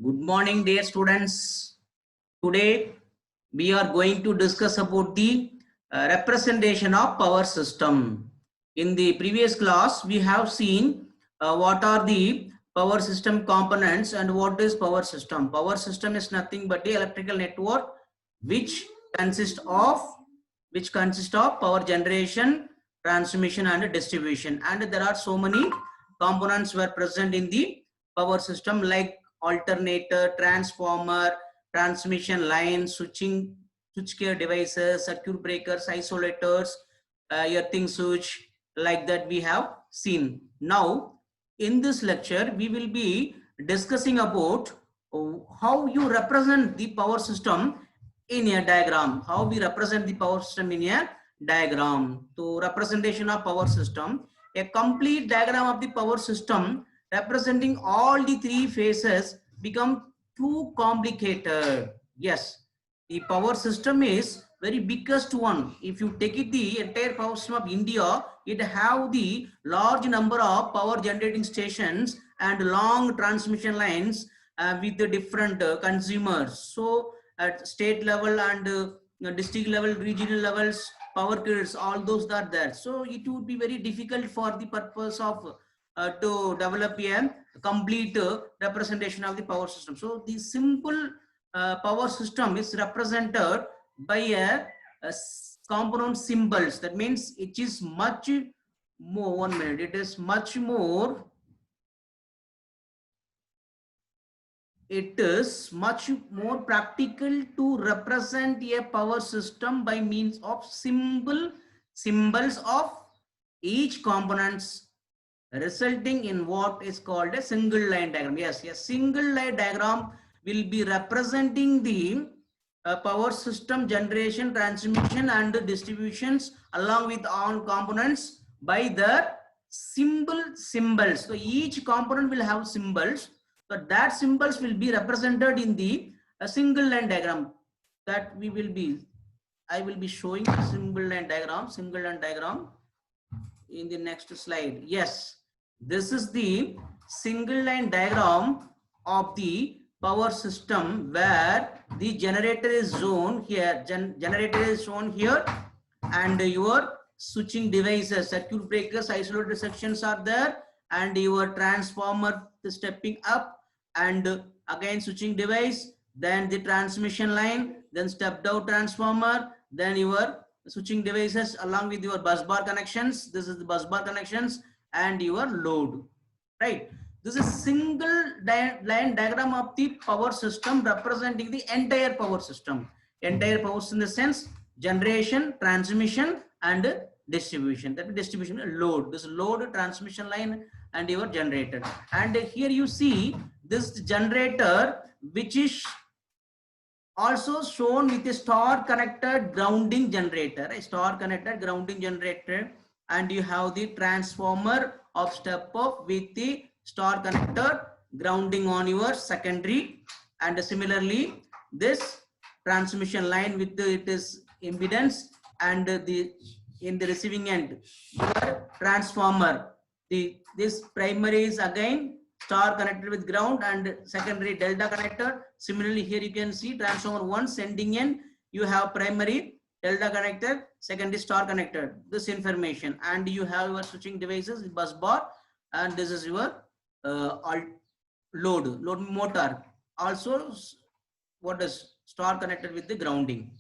Good morning, dear students. Today we are going to discuss about the representation of power system. In the previous class, we have seen what are the power system components and what is power system. Power system is nothing but the electrical network which consists of power generation, transmission, and distribution. And there are so many components were present in the power system like alternator, transformer, transmission line, switchgear devices, circuit breakers, isolators, earthing switch, like that we have seen. Now, in this lecture, we will be discussing about how you represent the power system in a diagram. How we represent the power system in a diagram. So, representation of power system, a complete diagram of the power system representing all the three phases become too complicated. Yes, the power system is very biggest one. If you take it, the entire power system of India, it have the large number of power generating stations and long transmission lines with the different consumers. So at state level and district level, regional levels, power grids, all those are there. So it would be very difficult for the purpose of to develop a complete representation of the power system. So the simple power system is represented by a component symbols. That means it is much more, 1 minute, it is much more, it is much more practical to represent a power system by means of symbols of each components, resulting in what is called a single line diagram. Yes, a single line diagram will be representing the power system generation, transmission, and distributions along with all components by the symbols. So each component will have symbols. So that symbols will be represented in the single line diagram that I will be showing single line diagram in the next slide. Yes, this is the single line diagram of the power system where the generator is shown here, generator is shown here, and your switching devices, circuit breakers, isolated sections are there, and your transformer stepping up, and again switching device, then the transmission line, then step down transformer, then your switching devices along with your bus bar connections. This is the bus bar connections and your load, right? This is single line diagram of the power system representing the entire power system. Entire power system in the sense generation, transmission, and distribution. That is distribution load. This load, transmission line, and your generator. And here you see this generator, which is also shown with a star connected grounding generator, a star connected grounding generator, and you have the transformer of step up with the star connector grounding on your secondary, and similarly this transmission line with it is impedance, and the in the receiving end your transformer, this primary is again star connected with ground and secondary delta connector. Similarly, here you can see transformer 1 sending in, you have primary delta connector, secondary star connector, this information, and you have your switching devices, bus bar, and this is your load motor. Also, what is star connected with the grounding.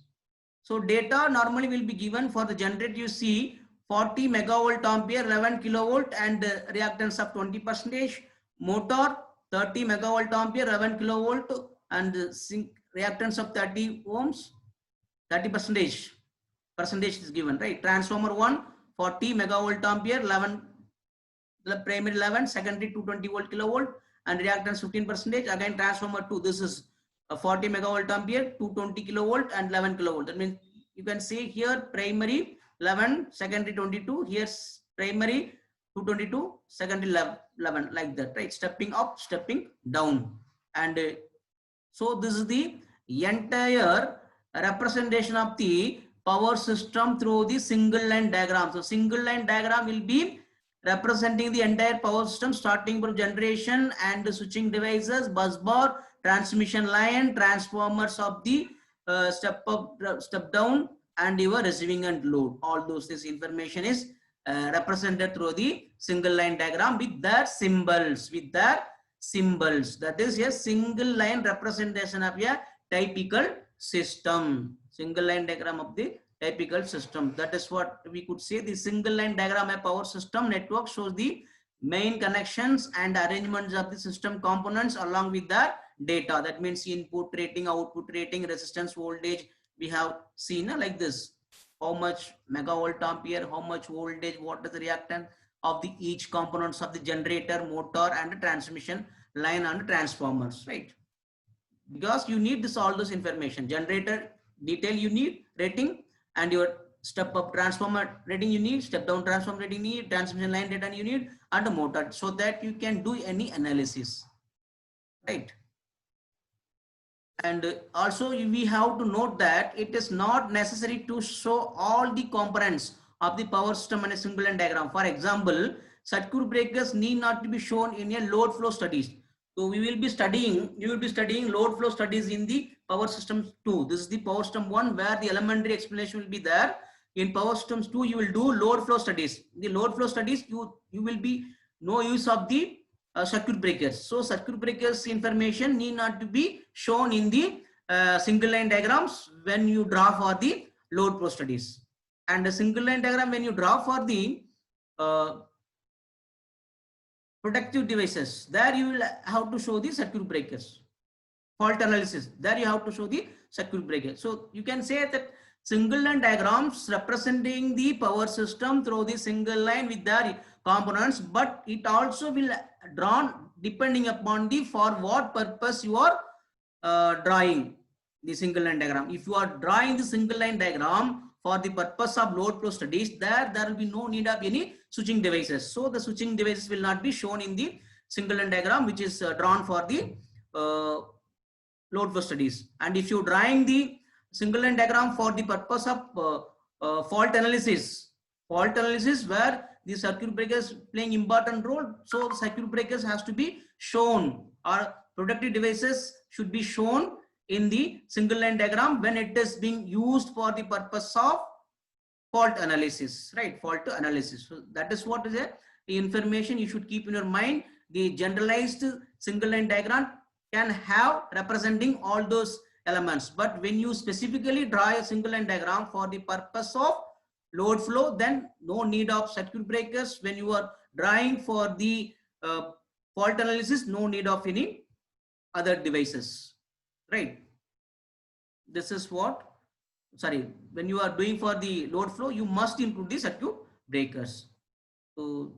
So data normally will be given for the generator. You see 40 megavolt ampere, 11 kilovolt, and reactance of 20%. Motor 30 megavolt ampere, 11 kilovolt, and reactance of 30 ohms, 30% is given, right? Transformer 1 40 megavolt ampere, 11, the primary 11, secondary 220 volt kilovolt, and reactance 15%. Again transformer 2, this is 40 megavolt ampere, 220 kilovolt, and 11 kilovolt. That means you can see here primary 11, secondary 22, here's primary 222, secondary 11, like that, right? Stepping up, stepping down. And so this is the entire representation of the power system through the single line diagram. So single line diagram will be representing the entire power system starting from generation and switching devices, bus bar, transmission line, transformers of the step up, step down, and your receiving and load. All those this information is represented through the single line diagram with their symbols, that is a single line representation of a typical system. Single line diagram of the typical system. That is what we could say. The single line diagram of power system network shows the main connections and arrangements of the system components along with the data. That means input rating, output rating, resistance, voltage. We have seen like this. How much megavolt ampere, how much voltage, what is the reactant of the each components of the generator, motor, and the transmission line and transformers, right? Because you need this all this information. Generator detail you need, rating, and your step up transformer rating you need, step down transformer rating you need, transmission line data you need, and a motor, so that you can do any analysis, right? And also we have to note that it is not necessary to show all the components of the power system in a single line diagram. For example, circuit breakers need not to be shown in a load flow studies. So you will be studying load flow studies in the power systems 2. This is the power system 1 where the elementary explanation will be there. In power systems 2, you will do load flow studies. The load flow studies, you will be no use of the circuit breakers. So circuit breakers information need not to be shown in the single line diagrams when you draw for the load flow studies. And the single line diagram when you draw for the protective devices, there you will have to show the circuit breakers. Fault analysis, there you have to show the circuit breakers. So you can say that single line diagrams representing the power system through the single line with their components, but it also will drawn depending upon the for what purpose you are drawing the single line diagram. If you are drawing the single line diagram for the purpose of load flow studies, there will be no need of any switching devices. So the switching devices will not be shown in the single line diagram, which is drawn for the load flow studies. And if you are drawing the single line diagram for the purpose of fault analysis where the circuit breakers playing important role, so the circuit breakers has to be shown, or protective devices should be shown in the single line diagram when it is being used for the purpose of fault analysis, right? Fault analysis. So that is what is the information you should keep in your mind. The generalized single line diagram can have representing all those elements, but when you specifically draw a single line diagram for the purpose of load flow, then no need of circuit breakers. When you are drawing for the fault analysis, no need of any other devices, right? This is what, sorry, when you are doing for the load flow, you must include the circuit breakers. So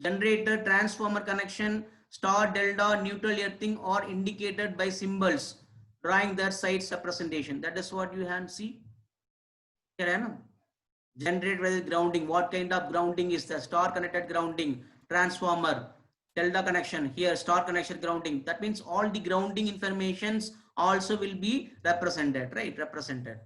generator, transformer connection, star, delta, neutral, earthing are indicated by symbols drawing their sides representation. That is what you can see here. Generator with grounding, what kind of grounding is the star connected grounding, transformer, delta connection, here star connection grounding. That means all the grounding informations also will be represented, right? Represented.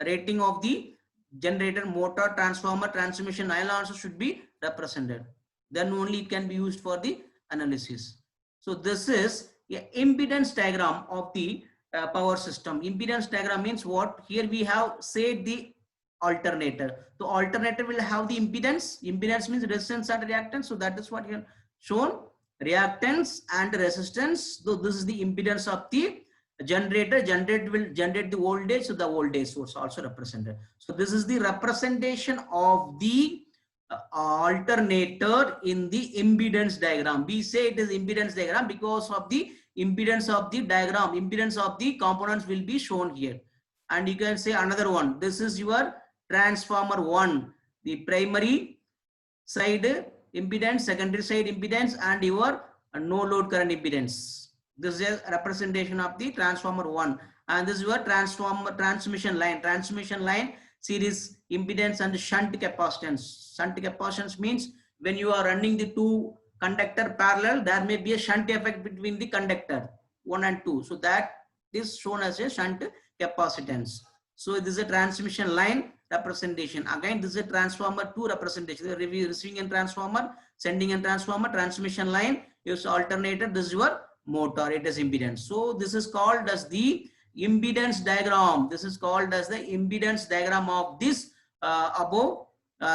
Rating of the generator, motor, transformer, transmission line also should be represented. Then only it can be used for the analysis. So this is a impedance diagram of the power system. Impedance diagram means what? Here we have said the alternator. So alternator will have the impedance. Impedance means resistance and reactance. So that is what here shown, reactance and resistance. So this is the impedance of the generator. Generator will generate the voltage, so the voltage source also represented. So this is the representation of the alternator in the impedance diagram. We say it is impedance diagram because of the impedance of the diagram, impedance of the components will be shown here. And you can say another one, this is your transformer 1, the primary side impedance, secondary side impedance, and your no load current impedance. This is a representation of the transformer 1, and this is your transmission line series impedance and shunt capacitance. Shunt capacitance means when you are running the two conductor parallel, there may be a shunt effect between the conductor 1 and 2. So that is shown as a shunt capacitance. So this is a transmission line representation. Again, this is a transformer 2 representation. The receiving and transformer, sending and transformer, transmission line is alternator. This is your motor. It is impedance. So this is called as the impedance diagram. This is called as the impedance diagram of this above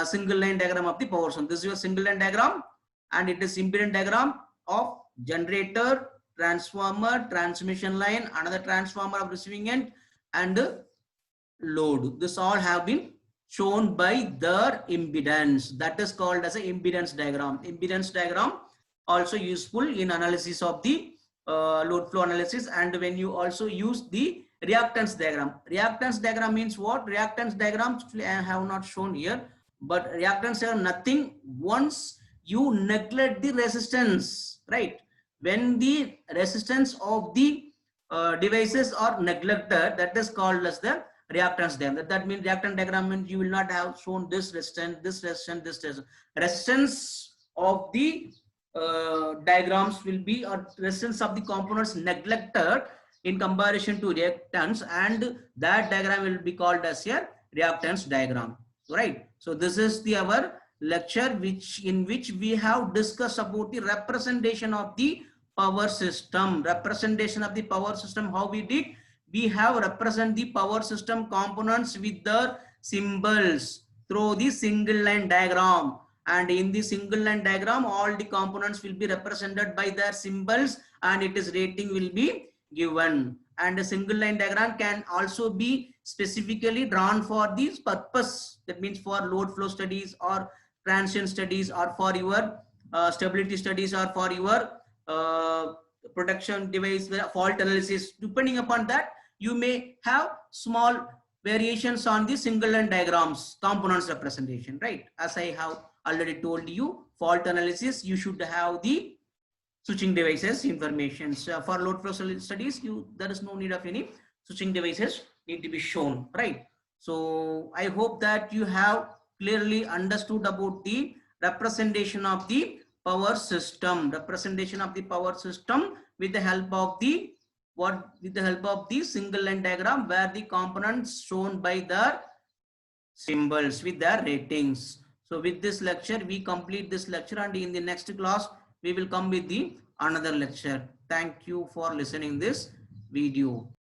single line diagram of the power system. This is your single line diagram, and it is impedance diagram of generator, transformer, transmission line, another transformer of receiving end, and load. This all have been shown by their impedance. That is called as an impedance diagram. Impedance diagram also useful in analysis of the load flow analysis, and when you also use the reactance diagram. Reactance diagram means what? Reactance diagram I have not shown here, but reactance diagram nothing once you neglect the resistance, right? When the resistance of the devices are neglected, that is called as the reactance diagram. That means reactance diagram means you will not have shown this resistance, this resistance, this resistance. Resistance of the diagrams will be, or resistance of the components neglected in comparison to reactance, and that diagram will be called as a reactance diagram, right? So this is the our lecture in which we have discussed about the representation of the power system. Representation of the power system, how we did? We have represent the power system components with the symbols through the single line diagram. And in the single line diagram, all the components will be represented by their symbols, and it is rating will be given. And a single line diagram can also be specifically drawn for this purpose. That means for load flow studies or transient studies, or for your stability studies, or for your protection device fault analysis. Depending upon that, you may have small variations on the single line diagrams components representation, right? As I have already told you, fault analysis, you should have the switching devices information. So for load flow studies, there is no need of any switching devices need to be shown, right? So I hope that you have clearly understood about the representation of the power system. Representation of the power system with the help of the single line diagram, where the components shown by their symbols with their ratings. So with this lecture, we complete this lecture, and in the next class, we will come with the another lecture. Thank you for listening this video.